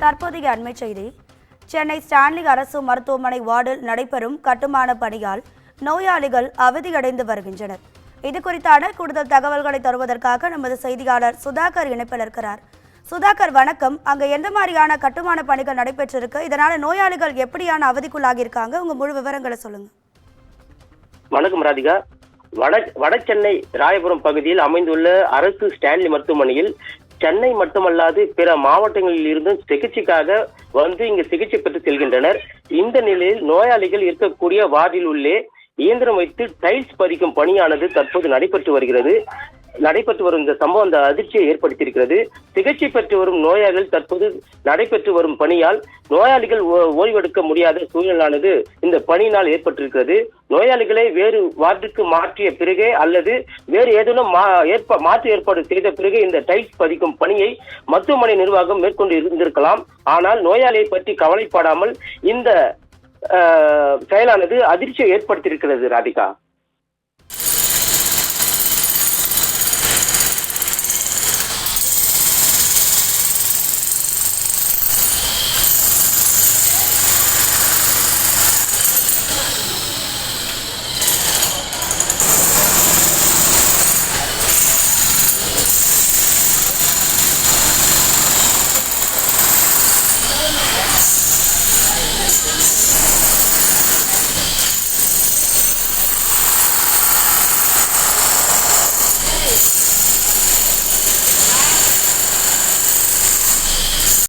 தற்போதைய அண்மை செய்தி. சென்னை ஸ்டான்லி அரசு மருத்துவமனை வார்டில் நடைபெறும் கட்டுமான பணியால் நோயாளிகள் அவதியடைந்து வருகின்றனர். இது குறித்தான கூடுதல் தகவல்களை தருவதற்காக நமது செய்தியாளர் சுதாகர் இணைப்பில் இருக்கிறார். சுதாகர், வணக்கம். அங்க எந்த மாதிரியான கட்டுமான பணிகள் நடைபெற்றிருக்கு? இதனால நோயாளிகள் எப்படியான அவதிக்குள்ளாகி இருக்காங்க? உங்க முழு விவரங்களை சொல்லுங்க. வணக்கம் ராதிகா. வட சென்னை ராயபுரம் பகுதியில் அமைந்துள்ள அரசு ஸ்டான்லி மருத்துவமனையில் சென்னை மட்டுமல்லாது பிற மாவட்டங்களில் இருந்தும் சிகிச்சைக்காக வந்து இங்கு சிகிச்சை பெற்று செல்கின்றனர். இந்த நிலையில் நோயாளிகள் இருக்கக்கூடிய வார்டில் உள்ளே இயந்திரம் வைத்து டைல்ஸ் பதிக்கும் பணியானது தற்போது நடைபெற்று வரும் இந்த சம்பவம் அந்த அதிர்ச்சியை ஏற்படுத்தியிருக்கிறது. சிகிச்சை பெற்று வரும் நோயாளிகள் தற்போது நடைபெற்று வரும் பணியால் நோயாளிகள் ஓய்வெடுக்க முடியாத சூழ்நிலையானது இந்த பணியினால் ஏற்பட்டிருக்கிறது. நோயாளிகளை வேறு வார்டுக்கு மாற்றிய பிறகே அல்லது வேறு ஏதேனும் மாற்று ஏற்பாடு செய்த பிறகு இந்த டைல்ஸ் பதிக்கும் பணியை மருத்துவமனை நிர்வாகம் மேற்கொண்டு இருந்திருக்கலாம். ஆனால் நோயாளியை பற்றி கவலைப்படாமல் இந்த செயலானது அதிர்ச்சியை ஏற்படுத்தியிருக்கிறது ராதிகா.